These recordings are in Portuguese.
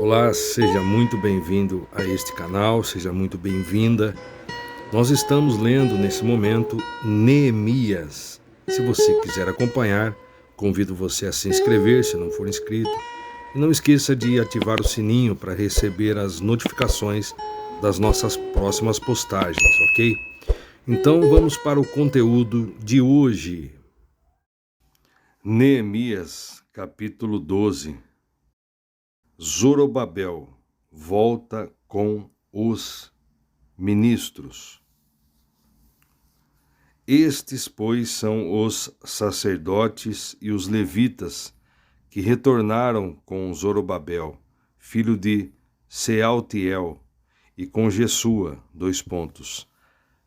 Olá, seja muito bem-vindo a este canal, seja muito bem-vinda. Nós estamos lendo nesse momento Neemias. Se você quiser acompanhar, convido você a se inscrever se não for inscrito. E não esqueça de ativar o sininho para receber as notificações das nossas próximas postagens, ok? Então vamos para o conteúdo de hoje. Neemias, capítulo 12. Zorobabel volta com os ministros. Estes, pois, são os sacerdotes e os levitas que retornaram com Zorobabel, filho de Sealtiel, e com Jesua,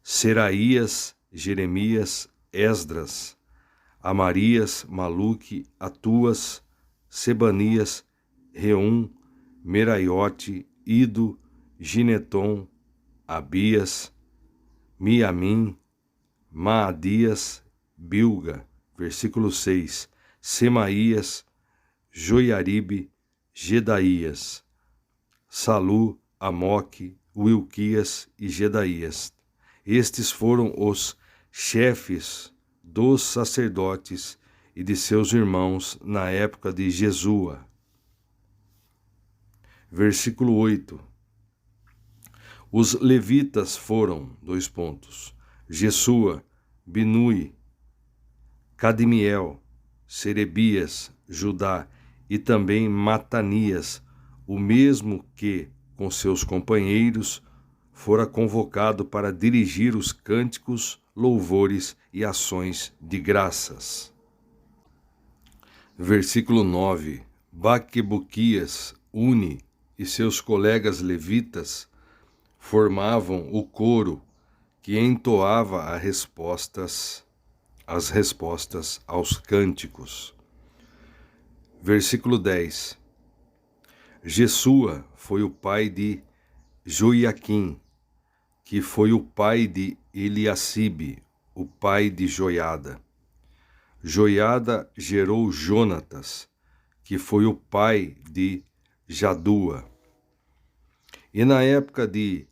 Seraías, Jeremias, Esdras, Amarias, Maluque, Atuas, Sebanias, Reum, Meraiote, Ido, Gineton, Abias, Miamim, Maadias, Bilga, versículo 6, Semaías, Joiaribe, Gedaías, Salu, Amoque, Wilquias e Gedaías. Estes foram os chefes dos sacerdotes e de seus irmãos na época de Jesua. Versículo 8. Os levitas foram, Jesua, Binui, Cadmiel, Serebias, Judá e também Matanias, o mesmo que, com seus companheiros, fora convocado para dirigir os cânticos, louvores e ações de graças. Versículo 9. Baquebuquias, Uni e seus colegas levitas formavam o coro que entoava as respostas aos cânticos. Versículo 10. Jesua foi o pai de Joiaquim, que foi o pai de Eliacibe, o pai de Joiada. Joiada gerou Jonatas, que foi o pai de Jadua. E na época de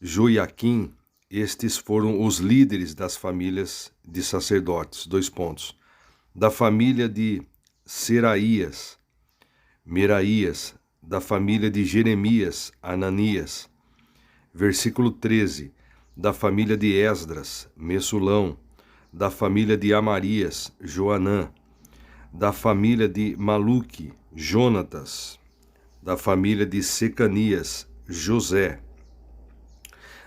Joiaquim, estes foram os líderes das famílias de sacerdotes, da família de Seraías, Meraías, da família de Jeremias, Ananias. Versículo 13, da família de Esdras, Messulão, da família de Amarias, Joanã, da família de Maluque, Jonatas, da família de Secanias, José,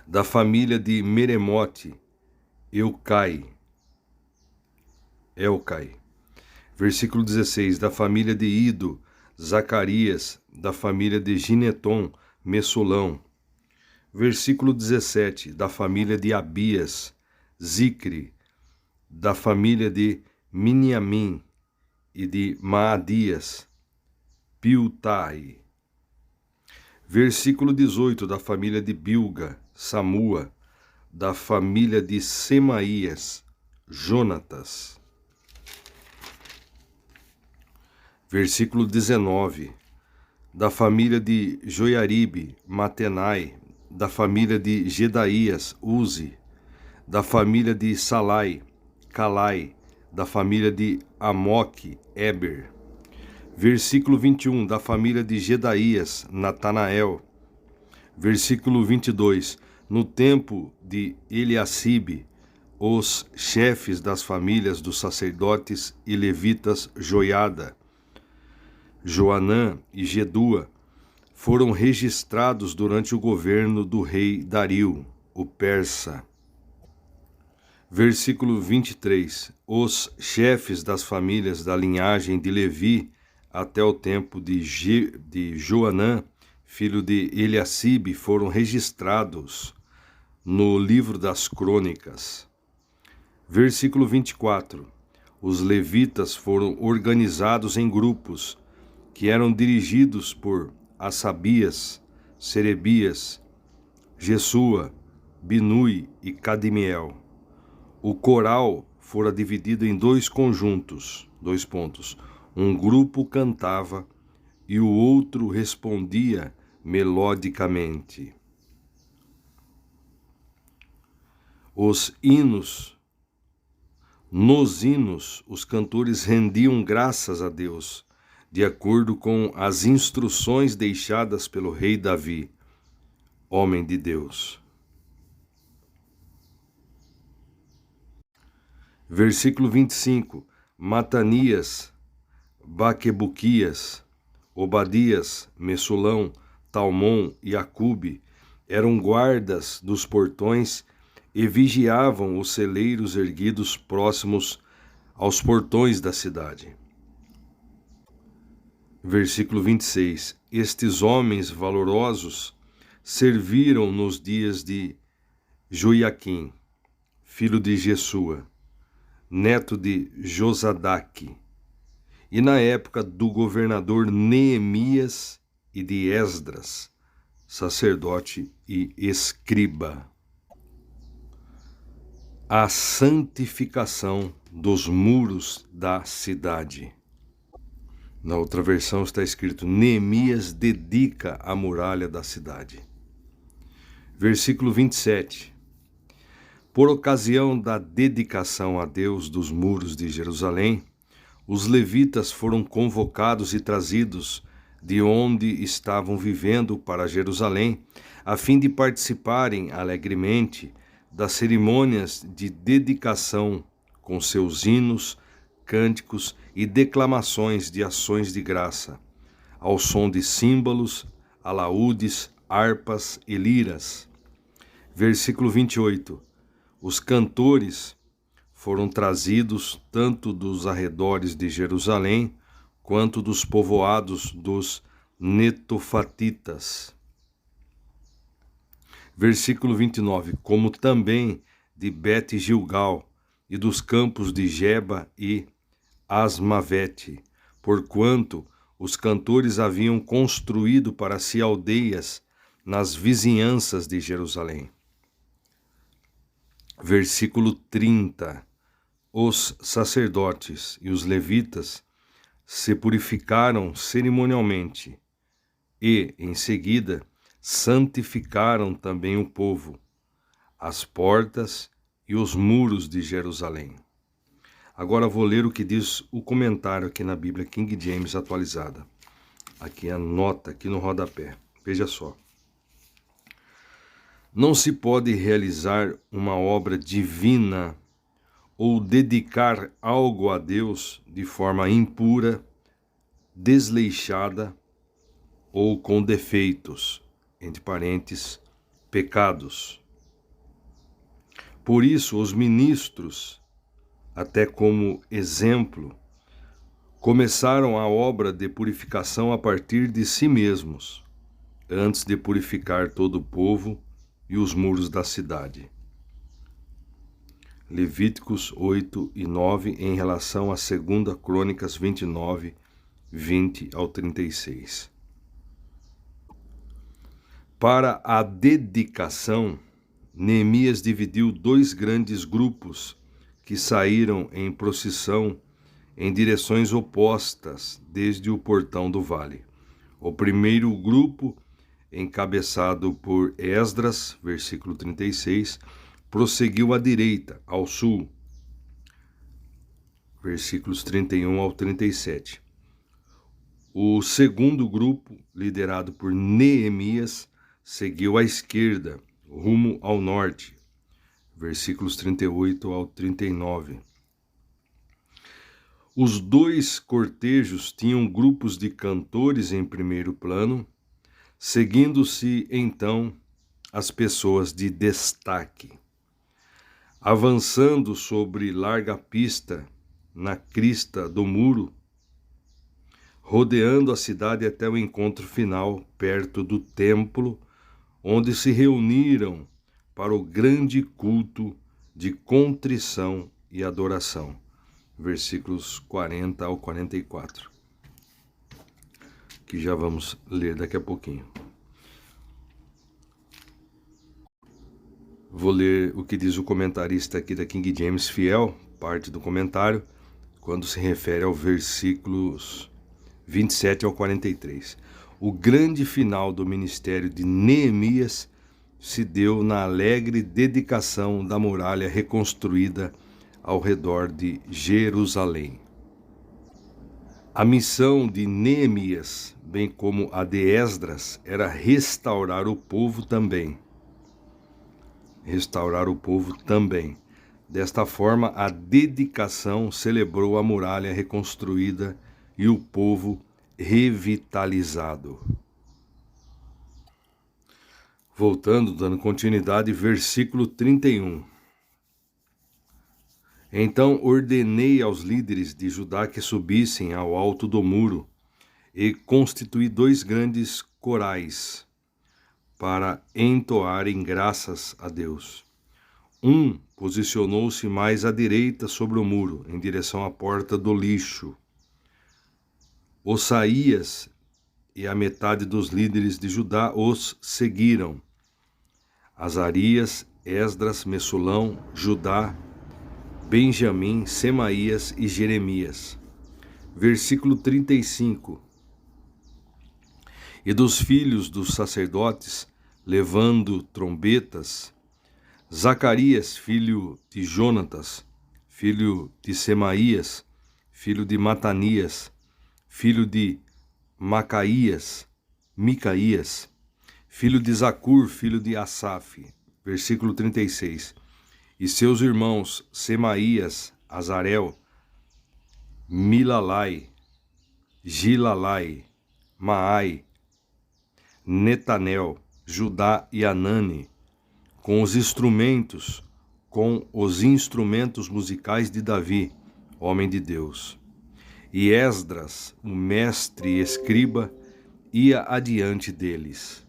da família de Meremote, Elcai. Versículo 16, da família de Ido, Zacarias, da família de Gineton, Messulão. Versículo 17, da família de Abias, Zicre, da família de Miniamim e de Maadias, Piltai. Versículo 18, da família de Bilga, Samua, da família de Semaías, Jonatas. Versículo 19, da família de Joiaribe, Matenai, da família de Gedaías, Uzi, da família de Salai, Calai, da família de Amoque, Eber. Versículo 21, da família de Gedaías, Natanael. Versículo 22, no tempo de Eliacibe, os chefes das famílias dos sacerdotes e levitas Joiada, Joanã e Jedua foram registrados durante o governo do rei Dario, o persa. Versículo 23, os chefes das famílias da linhagem de Levi até o tempo de Joanã, filho de Eliacibe, foram registrados no livro das crônicas. Versículo 24, os levitas foram organizados em grupos que eram dirigidos por Asabias, Serebias, Jesua, Binui e Cadmiel. O coral fora dividido em dois conjuntos, Um grupo cantava e o outro respondia melodicamente. Nos hinos, os cantores rendiam graças a Deus, de acordo com as instruções deixadas pelo rei Davi, homem de Deus. Versículo 25. Matanias, Baquebuquias, Obadias, Messulão, Talmon e Acube eram guardas dos portões e vigiavam os celeiros erguidos próximos aos portões da cidade. Versículo 26. Estes homens valorosos serviram nos dias de Joiaquim, filho de Jesua, neto de Josadaque, e na época do governador Neemias e de Esdras, sacerdote e escriba. A santificação dos muros da cidade. Na outra versão está escrito: Neemias dedica a muralha da cidade. Versículo 27. Por ocasião da dedicação a Deus dos muros de Jerusalém, os levitas foram convocados e trazidos de onde estavam vivendo para Jerusalém, a fim de participarem alegremente das cerimônias de dedicação com seus hinos, cânticos e declamações de ações de graça, ao som de símbolos, alaúdes, harpas e liras. Versículo 28. Os cantores foram trazidos tanto dos arredores de Jerusalém quanto dos povoados dos netofatitas. Versículo 29. Como também de Bet-Gilgal e dos campos de Geba e Asmavete, porquanto os cantores haviam construído para si aldeias nas vizinhanças de Jerusalém. Versículo 30. Os sacerdotes e os levitas se purificaram cerimonialmente e, em seguida, santificaram também o povo, as portas e os muros de Jerusalém. Agora vou ler o que diz o comentário aqui na Bíblia King James atualizada. Aqui a nota, aqui no rodapé. Veja só. Não se pode realizar uma obra divina ou dedicar algo a Deus de forma impura, desleixada ou com defeitos, entre parênteses, pecados. Por isso, os ministros, até como exemplo, começaram a obra de purificação a partir de si mesmos, antes de purificar todo o povo e os muros da cidade. Levíticos 8 e 9, em relação a 2 Crônicas 29, 20 ao 36. Para a dedicação, Neemias dividiu 2 grandes grupos que saíram em procissão em direções opostas desde o portão do vale. O primeiro grupo, encabeçado por Esdras, versículo 36, prosseguiu à direita, ao sul, versículos 31 ao 37. O segundo grupo, liderado por Neemias, seguiu à esquerda, rumo ao norte, versículos 38 ao 39. Os 2 cortejos tinham grupos de cantores em primeiro plano, seguindo-se então as pessoas de destaque. Avançando sobre larga pista na crista do muro, rodeando a cidade até o encontro final, perto do templo, onde se reuniram para o grande culto de contrição e adoração. Versículos 40 ao 44, que já vamos ler daqui a pouquinho. Vou ler o que diz o comentarista aqui da King James Fiel, parte do comentário, quando se refere ao versículos 27 ao 43. O grande final do ministério de Neemias se deu na alegre dedicação da muralha reconstruída ao redor de Jerusalém. A missão de Neemias, bem como a de Esdras, era restaurar o povo também. Desta forma, a dedicação celebrou a muralha reconstruída e o povo revitalizado. Voltando, dando continuidade, versículo 31. Então ordenei aos líderes de Judá que subissem ao alto do muro e constituí 2 grandes corais para entoarem graças a Deus. Um posicionou-se mais à direita sobre o muro, em direção à porta do lixo. Osaías e a metade dos líderes de Judá os seguiram. Azarias, Esdras, Messulão, Judá, Benjamim, Semaías e Jeremias. Versículo 35. E dos filhos dos sacerdotes, levando trombetas, Zacarias, filho de Jonatas, filho de Semaías, filho de Matanias, filho de Micaías, filho de Zacur, filho de Asaf. Versículo 36. E seus irmãos Semaías, Azarel, Milalai, Gilalai, Maai, Netanel, Judá e Anani, com os instrumentos musicais de Davi, homem de Deus. E Esdras, o mestre e escriba, ia adiante deles.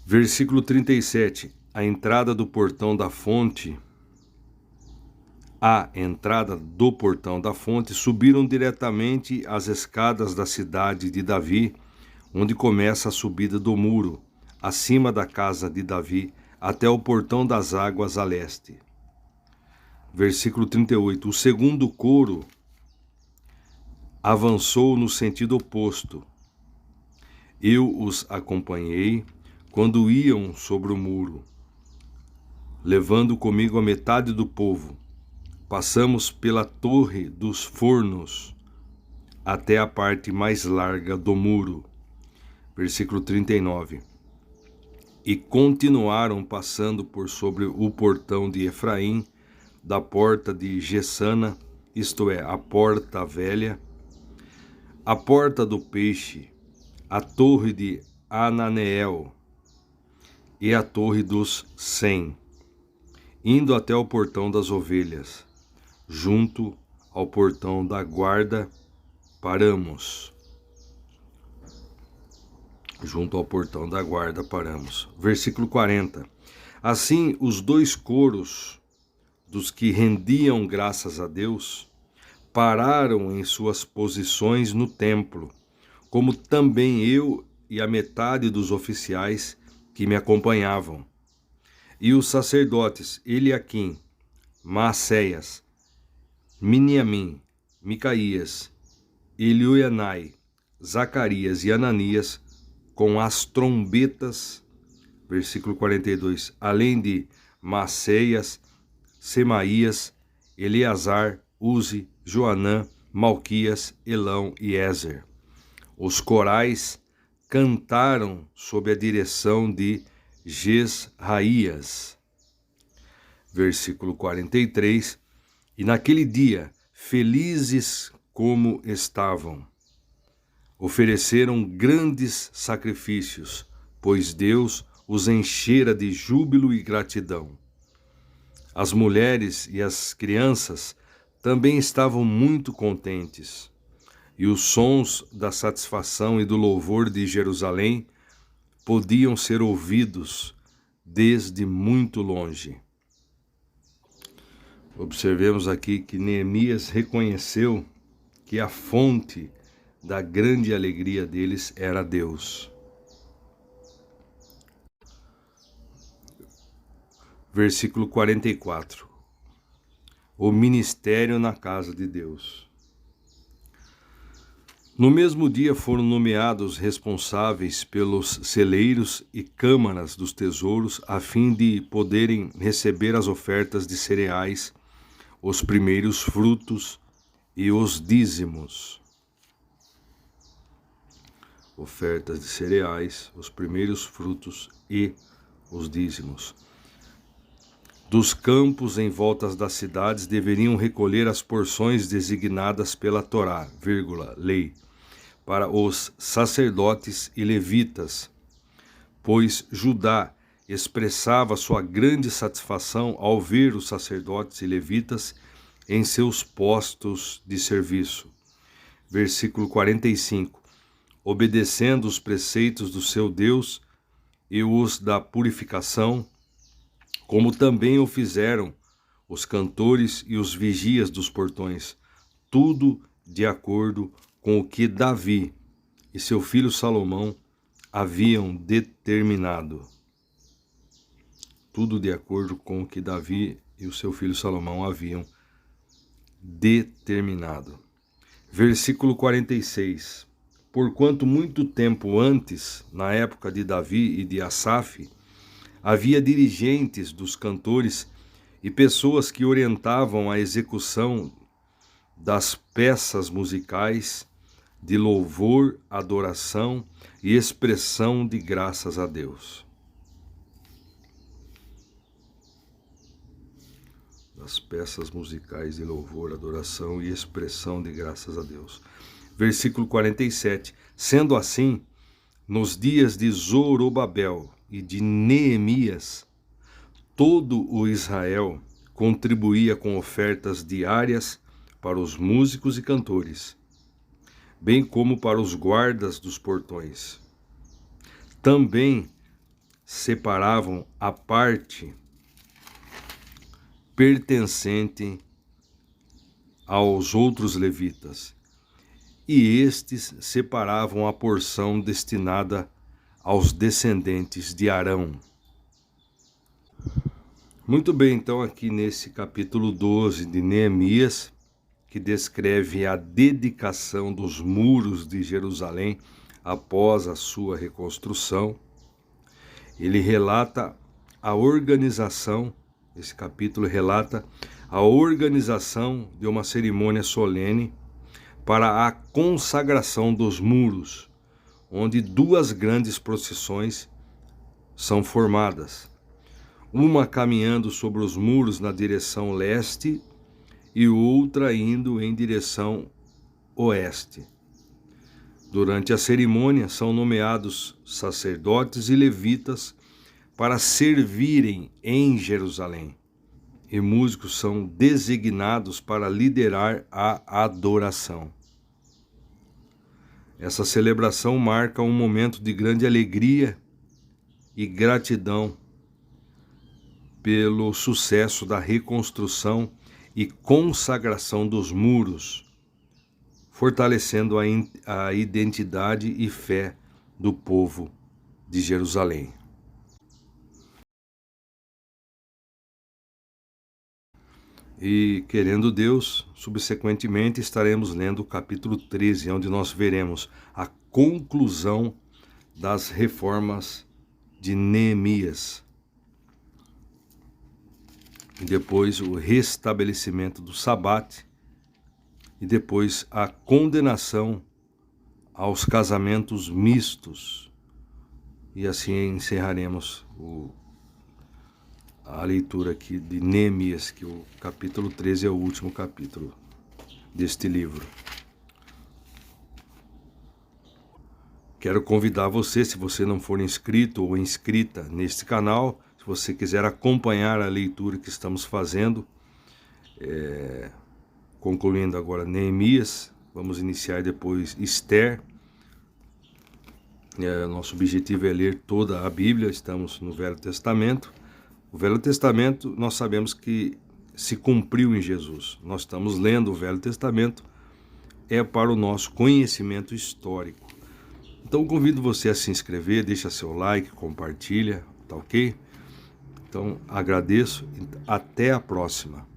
Versículo 37. À entrada do portão da fonte, subiram diretamente as escadas da cidade de Davi, onde começa a subida do muro, acima da casa de Davi, até o portão das águas a leste. Versículo 38. O segundo coro avançou no sentido oposto. Eu os acompanhei quando iam sobre o muro, levando comigo a metade do povo. Passamos pela torre dos fornos até a parte mais larga do muro. Versículo 39. E continuaram passando por sobre o portão de Efraim, da porta de Gessana, isto é, a porta velha, a porta do peixe, a torre de Ananeel e a torre dos 100, indo até o portão das ovelhas. Junto ao portão da guarda, paramos. Versículo 40. Assim, os 2 coros dos que rendiam graças a Deus pararam em suas posições no templo, como também eu e a metade dos oficiais que me acompanhavam. E os sacerdotes Eliaquim, Maacéias, Miniamim, Micaías, Elioenai, Zacarias e Ananias, com as trombetas, versículo 42, além de Maacéias, Semaías, Eleazar, Uzi, Joanã, Malquias, Elão e Ézer. Os corais cantaram sob a direção de Jesraías. Versículo 43, e naquele dia, felizes como estavam, ofereceram grandes sacrifícios, pois Deus os enchera de júbilo e gratidão. As mulheres e as crianças também estavam muito contentes, e os sons da satisfação e do louvor de Jerusalém podiam ser ouvidos desde muito longe. Observemos aqui que Neemias reconheceu que a fonte da grande alegria deles era Deus. Versículo 44. O ministério na casa de Deus. No mesmo dia foram nomeados responsáveis pelos celeiros e câmaras dos tesouros, a fim de poderem receber as ofertas de cereais, os primeiros frutos e os dízimos. Ofertas de cereais, os primeiros frutos e os dízimos. Dos campos em voltas das cidades deveriam recolher as porções designadas pela Torá, lei, para os sacerdotes e levitas, pois Judá expressava sua grande satisfação ao ver os sacerdotes e levitas em seus postos de serviço. Versículo 45. Obedecendo os preceitos do seu Deus e os da purificação, como também o fizeram os cantores e os vigias dos portões, tudo de acordo com o que Davi e seu filho Salomão haviam determinado. Tudo de acordo com o que Davi e o seu filho Salomão haviam determinado. Versículo 46. Porquanto muito tempo antes, na época de Davi e de Asaf, havia dirigentes dos cantores e pessoas que orientavam a execução das peças musicais de louvor, adoração e expressão de graças a Deus. Das peças musicais de louvor, adoração e expressão de graças a Deus. Versículo 47. Sendo assim, nos dias de Zorobabel e de Neemias, todo o Israel contribuía com ofertas diárias para os músicos e cantores, bem como para os guardas dos portões. Também separavam a parte pertencente aos outros levitas, e estes separavam a porção destinada aos descendentes de Arão. Muito bem, então aqui nesse capítulo 12 de Neemias, que descreve a dedicação dos muros de Jerusalém após a sua reconstrução, ele relata a organização, esse capítulo relata a organização de uma cerimônia solene para a consagração dos muros, onde duas grandes procissões são formadas, uma caminhando sobre os muros na direção leste e outra indo em direção oeste. Durante a cerimônia são nomeados sacerdotes e levitas para servirem em Jerusalém, e músicos são designados para liderar a adoração. Essa celebração marca um momento de grande alegria e gratidão pelo sucesso da reconstrução e consagração dos muros, fortalecendo a identidade e fé do povo de Jerusalém. E, querendo Deus, subsequentemente estaremos lendo o capítulo 13, onde nós veremos a conclusão das reformas de Neemias. E depois o restabelecimento do sabate, e depois a condenação aos casamentos mistos. E assim encerraremos a leitura aqui de Neemias, que o capítulo 13 é o último capítulo deste livro. Quero convidar você, se você não for inscrito ou inscrita neste canal, se você quiser acompanhar a leitura que estamos fazendo, concluindo agora Neemias, vamos iniciar depois Esther. Nosso objetivo é ler toda a Bíblia, estamos no Velho Testamento. O Velho Testamento, nós sabemos que se cumpriu em Jesus. Nós estamos lendo o Velho Testamento, é para o nosso conhecimento histórico. Então, convido você a se inscrever, deixa seu like, compartilha, tá ok? Então, agradeço e até a próxima.